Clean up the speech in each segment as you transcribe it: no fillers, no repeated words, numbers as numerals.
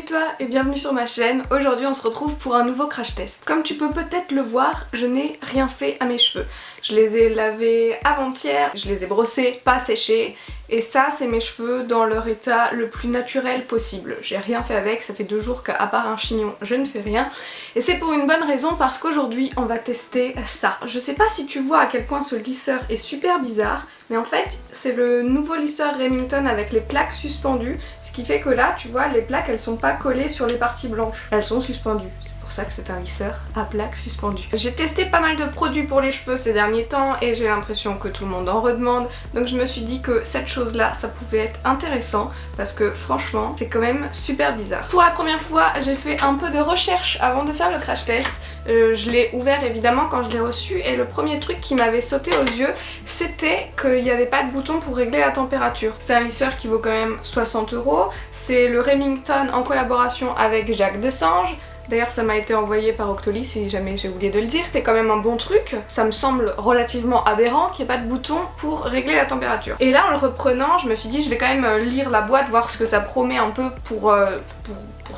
Salut toi et bienvenue sur ma chaîne. Aujourd'hui on se retrouve pour un nouveau crash test. Comme tu peux peut-être le voir, je n'ai rien fait à mes cheveux. Je les ai lavés avant-hier, je les ai brossés, pas séchés. Et ça c'est mes cheveux dans leur état le plus naturel possible. J'ai rien fait avec, ça fait 2 jours qu'à part un chignon je ne fais rien. Et c'est pour une bonne raison, parce qu'aujourd'hui on va tester ça. Je sais pas si tu vois à quel point ce lisseur est super bizarre, mais en fait c'est le nouveau lisseur Remington avec les plaques suspendues. Ce qui fait que là tu vois les plaques elles sont pas collées sur les parties blanches, elles sont suspendues. C'est pour ça que c'est un lisseur à plaques suspendues. J'ai testé pas mal de produits pour les cheveux ces derniers temps et j'ai l'impression que tout le monde en redemande, donc je me suis dit que cette chose là ça pouvait être intéressant parce que franchement c'est quand même super bizarre. Pour la première fois j'ai fait un peu de recherche avant de faire le crash test. Je l'ai ouvert évidemment quand je l'ai reçu et le premier truc qui m'avait sauté aux yeux c'était qu'il n'y avait pas de bouton pour régler la température. C'est un lisseur qui vaut quand même 60 €, c'est le Remington en collaboration avec Jacques Desange. D'ailleurs ça m'a été envoyé par Octoly si jamais j'ai oublié de le dire. C'est quand même un bon truc, ça me semble relativement aberrant qu'il n'y ait pas de bouton pour régler la température. Et là en le reprenant je me suis dit je vais quand même lire la boîte, voir ce que ça promet un peu pour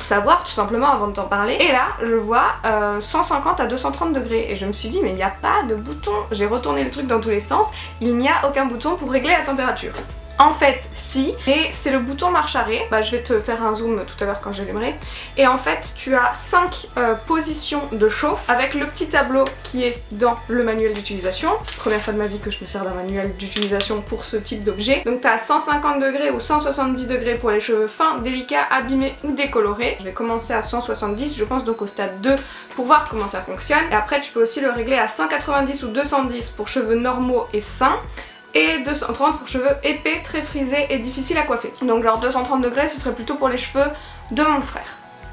savoir tout simplement avant de t'en parler. Et là je vois 150 à 230 degrés et je me suis dit mais il n'y a pas de bouton. J'ai retourné le truc dans tous les sens, il n'y a aucun bouton pour régler la température. En fait si, et c'est le bouton marche arrêt, je vais te faire un zoom tout à l'heure quand j'allumerai. Et en fait tu as 5 positions de chauffe avec le petit tableau qui est dans le manuel d'utilisation. Première fois de ma vie que je me sers d'un manuel d'utilisation pour ce type d'objet. Donc tu as 150 degrés ou 170 degrés pour les cheveux fins, délicats, abîmés ou décolorés. Je vais commencer à 170 je pense, donc au stade 2 pour voir comment ça fonctionne. Et après tu peux aussi le régler à 190 ou 210 pour cheveux normaux et sains. Et 230 pour cheveux épais, très frisés et difficiles à coiffer. Donc genre 230 degrés ce serait plutôt pour les cheveux de mon frère.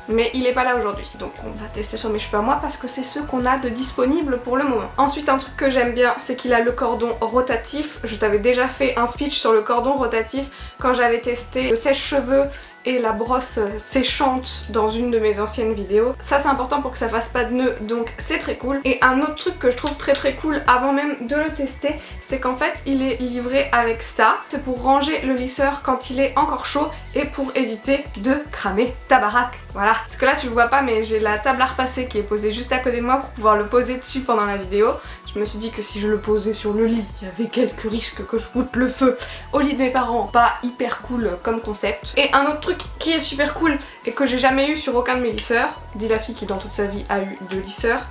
Mais il est pas là aujourd'hui, donc on va tester sur mes cheveux à moi parce que c'est ceux qu'on a de disponibles pour le moment. Ensuite un truc que j'aime bien c'est qu'il a le cordon rotatif. Je t'avais déjà fait un speech sur le cordon rotatif quand j'avais testé le sèche-cheveux et la brosse séchante dans une de mes anciennes vidéos. Ça c'est important pour que ça fasse pas de nœuds, donc c'est très cool. Et un autre truc que je trouve très cool avant même de le tester, c'est qu'en fait il est livré avec ça. C'est pour ranger le lisseur quand il est encore chaud et pour éviter de cramer ta baraque. Voilà. Parce que là tu le vois pas mais j'ai la table à repasser qui est posée juste à côté de moi pour pouvoir le poser dessus pendant la vidéo. Je me suis dit que si je le posais sur le lit, il y avait quelques risques que je goûte le feu au lit de mes parents. Pas hyper cool comme concept. Et un autre truc qui est super cool et que j'ai jamais eu sur aucun de mes lisseurs, dit la fille qui dans toute sa vie a eu 2 lisseurs,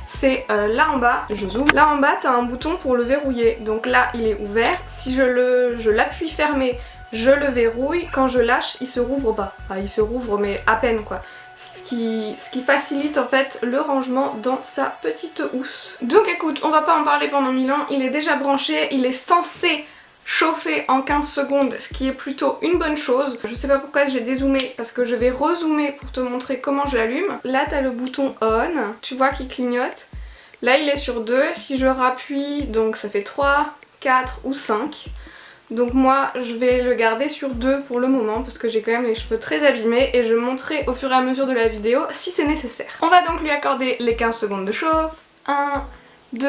c'est là en bas, je zoome, là en bas t'as un bouton pour le verrouiller. Donc là il est ouvert, si je l'appuie fermé, je le verrouille, quand je lâche il se rouvre pas. Enfin, il se rouvre mais à peine quoi. Ce qui facilite en fait le rangement dans sa petite housse. Donc écoute, on va pas en parler pendant 1000 ans, il est déjà branché, il est censé chauffer en 15 secondes, ce qui est plutôt une bonne chose. Je sais pas pourquoi j'ai dézoomé parce que je vais rezoomer pour te montrer comment je l'allume. Là t'as le bouton on, tu vois qu'il clignote. Là il est sur 2, si je rappuie donc ça fait 3, 4 ou 5. Donc moi je vais le garder sur 2 pour le moment parce que j'ai quand même les cheveux très abîmés et je montrerai au fur et à mesure de la vidéo si c'est nécessaire. On va donc lui accorder les 15 secondes de chauffe. 1, 2,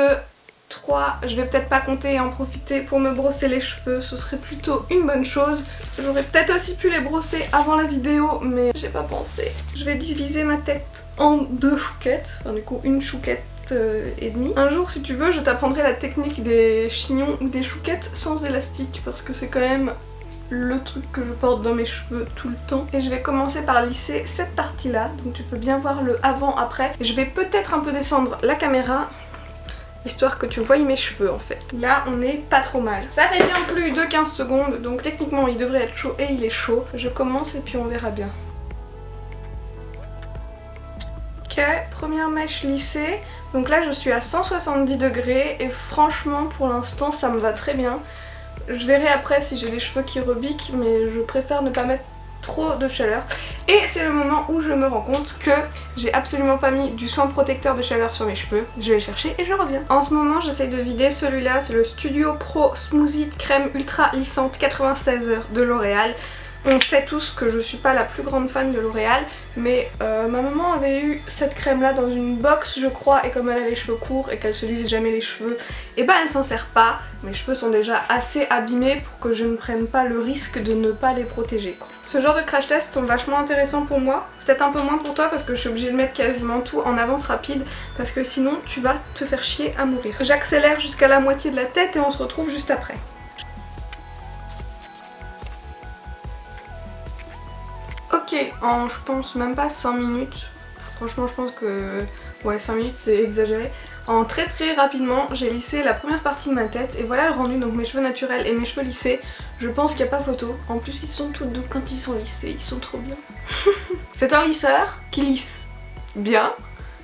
3, je vais peut-être pas compter et en profiter pour me brosser les cheveux, ce serait plutôt une bonne chose. J'aurais peut-être aussi pu les brosser avant la vidéo mais j'ai pas pensé. Je vais diviser ma tête en 2 chouquettes, enfin du coup une chouquette et demi. Un jour si tu veux je t'apprendrai la technique des chignons ou des chouquettes sans élastique parce que c'est quand même le truc que je porte dans mes cheveux tout le temps. Et je vais commencer par lisser cette partie là, donc tu peux bien voir le avant après. Et je vais peut-être un peu descendre la caméra histoire que tu voyes mes cheveux en fait. Là on est pas trop mal. Ça fait bien plus de 15 secondes donc techniquement il devrait être chaud et il est chaud. Je commence et puis on verra bien. Ok, première mèche lissée. Donc là je suis à 170 degrés et franchement pour l'instant ça me va très bien. Je verrai après si j'ai les cheveux qui rebiquent mais je préfère ne pas mettre trop de chaleur. Et c'est le moment où je me rends compte que j'ai absolument pas mis du soin protecteur de chaleur sur mes cheveux. Je vais le chercher et je reviens. En ce moment j'essaye de vider celui-là, c'est le Studio Pro Smoothie Crème Ultra Lissante 96 heures de L'Oréal. On sait tous que je suis pas la plus grande fan de L'Oréal, mais ma maman avait eu cette crème là dans une box je crois, et comme elle a les cheveux courts et qu'elle se lisse jamais les cheveux, et bah elle s'en sert pas. Mes cheveux sont déjà assez abîmés pour que je ne prenne pas le risque de ne pas les protéger quoi. Ce genre de crash tests sont vachement intéressants pour moi, peut-être un peu moins pour toi parce que je suis obligée de mettre quasiment tout en avance rapide parce que sinon tu vas te faire chier à mourir. J'accélère jusqu'à la moitié de la tête et on se retrouve juste après. Ok, en je pense même pas 5 minutes, franchement je pense que ouais 5 minutes c'est exagéré. En très rapidement j'ai lissé la première partie de ma tête et voilà le rendu, donc mes cheveux naturels et mes cheveux lissés. Je pense qu'il n'y a pas photo, en plus ils sont tout doux quand ils sont lissés, ils sont trop bien. C'est un lisseur qui lisse bien,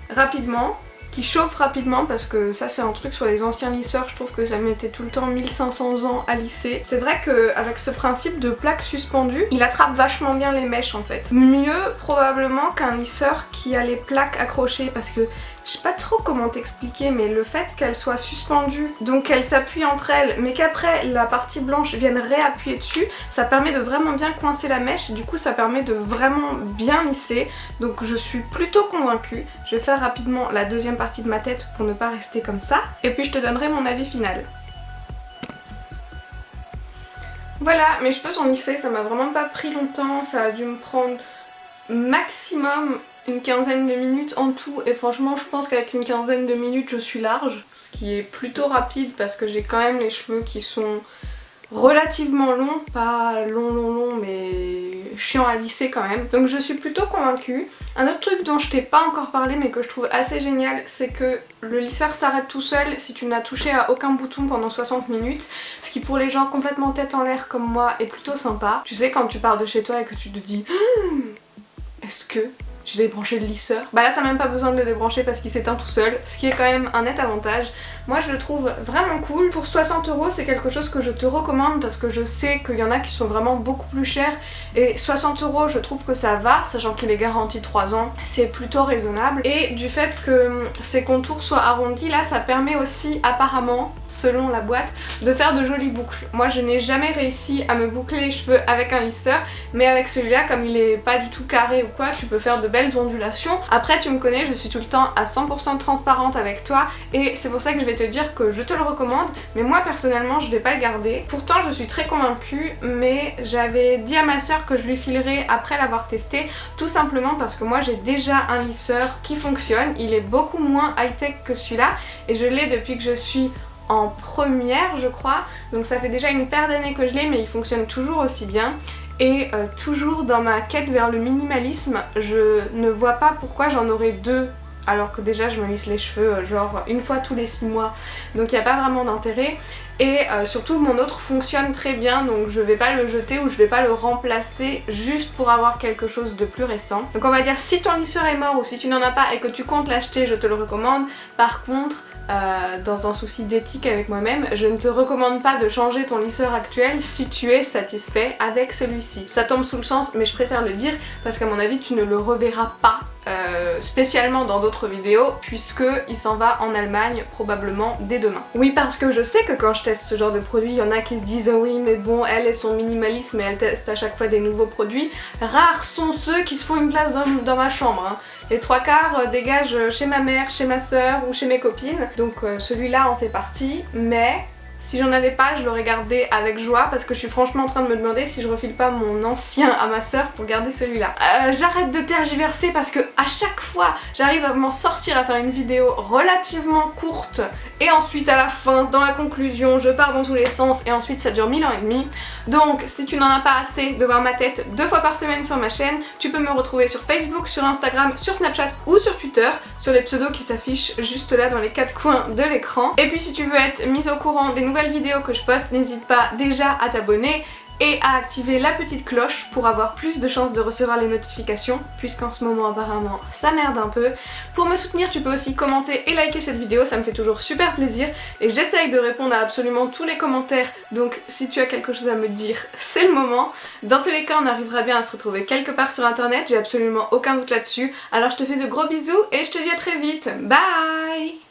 rapidement, qui chauffe rapidement parce que ça c'est un truc sur les anciens lisseurs, je trouve que ça mettait tout le temps 1500 ans à lisser. C'est vrai qu'avec ce principe de plaque suspendue, il attrape vachement bien les mèches en fait. Mieux probablement qu'un lisseur qui a les plaques accrochées parce que je sais pas trop comment t'expliquer, mais le fait qu'elles soient suspendues, donc qu'elles s'appuient entre elles, mais qu'après la partie blanche vienne réappuyer dessus, ça permet de vraiment bien coincer la mèche et du coup ça permet de vraiment bien lisser. Donc je suis plutôt convaincue. Je vais faire rapidement la deuxième partie de ma tête pour ne pas rester comme ça. Et puis je te donnerai mon avis final. Voilà, mes cheveux sont lissés, ça m'a vraiment pas pris longtemps, ça a dû me prendre maximum une quinzaine de minutes en tout et franchement je pense qu'avec une quinzaine de minutes je suis large, ce qui est plutôt rapide parce que j'ai quand même les cheveux qui sont relativement longs, pas long mais chiant à lisser quand même, donc je suis plutôt convaincue. Un autre truc dont je t'ai pas encore parlé mais que je trouve assez génial, c'est que le lisseur s'arrête tout seul si tu n'as touché à aucun bouton pendant 60 minutes, ce qui pour les gens complètement tête en l'air comme moi est plutôt sympa. Tu sais quand tu pars de chez toi et que tu te dis est-ce que j'ai débranché le lisseur? Bah là t'as même pas besoin de le débrancher parce qu'il s'éteint tout seul, ce qui est quand même un net avantage. Moi je le trouve vraiment cool. Pour 60 € c'est quelque chose que je te recommande parce que je sais qu'il y en a qui sont vraiment beaucoup plus chers et 60 € je trouve que ça va, sachant qu'il est garanti 3 ans, c'est plutôt raisonnable. Et du fait que ces contours soient arrondis là, ça permet aussi apparemment, selon la boîte, de faire de jolies boucles. Moi je n'ai jamais réussi à me boucler les cheveux avec un lisseur, mais avec celui-là comme il est pas du tout carré ou quoi, tu peux faire de belles ondulations. Après tu me connais, je suis tout le temps à 100% transparente avec toi et c'est pour ça que je vais te dire que je te le recommande, mais moi personnellement je vais pas le garder. Pourtant je suis très convaincue, mais j'avais dit à ma soeur que je lui filerais après l'avoir testé, tout simplement parce que moi j'ai déjà un lisseur qui fonctionne, il est beaucoup moins high-tech que celui-là et je l'ai depuis que je suis en première je crois, donc ça fait déjà une paire d'années que je l'ai mais il fonctionne toujours aussi bien. Et toujours dans ma quête vers le minimalisme, je ne vois pas pourquoi j'en aurais deux alors que déjà je me lisse les cheveux genre une fois tous les 6 mois, donc il n'y a pas vraiment d'intérêt. Et surtout mon autre fonctionne très bien, donc je vais pas le jeter ou je vais pas le remplacer juste pour avoir quelque chose de plus récent. Donc on va dire si ton lisseur est mort ou si tu n'en as pas et que tu comptes l'acheter, je te le recommande. Par contre dans un souci d'éthique avec moi-même, je ne te recommande pas de changer ton lisseur actuel si tu es satisfait avec celui-ci. Ça tombe sous le sens mais je préfère le dire parce qu'à mon avis tu ne le reverras pas spécialement dans d'autres vidéos puisque il s'en va en Allemagne probablement dès demain. Oui, parce que je sais que quand je teste ce genre de produit, il y en a qui se disent oh oui mais bon elle est son minimalisme et elle teste à chaque fois des nouveaux produits. Rares sont ceux qui se font une place dans ma chambre hein. Les 3/4 dégagent chez ma mère, chez ma soeur ou chez mes copines, donc celui-là en fait partie, mais si j'en avais pas, je l'aurais gardé avec joie parce que je suis franchement en train de me demander si je refile pas mon ancien à ma soeur pour garder celui-là. J'arrête de tergiverser parce que à chaque fois j'arrive à m'en sortir à faire une vidéo relativement courte et ensuite à la fin, dans la conclusion, je pars dans tous les sens et ensuite ça dure 1000 ans et demi. Donc si tu n'en as pas assez de voir ma tête 2 fois par semaine sur ma chaîne, tu peux me retrouver sur Facebook, sur Instagram, sur Snapchat ou sur Twitter, sur les pseudos qui s'affichent juste là dans les 4 coins de l'écran. Et puis si tu veux être mise au courant des nouvelles vidéos que je poste, n'hésite pas déjà à t'abonner et à activer la petite cloche pour avoir plus de chances de recevoir les notifications puisqu'en ce moment apparemment ça merde un peu. Pour me soutenir tu peux aussi commenter et liker cette vidéo, ça me fait toujours super plaisir et j'essaye de répondre à absolument tous les commentaires, donc si tu as quelque chose à me dire c'est le moment. Dans tous les cas on arrivera bien à se retrouver quelque part sur internet, j'ai absolument aucun doute là-dessus. Alors je te fais de gros bisous et je te dis à très vite, bye.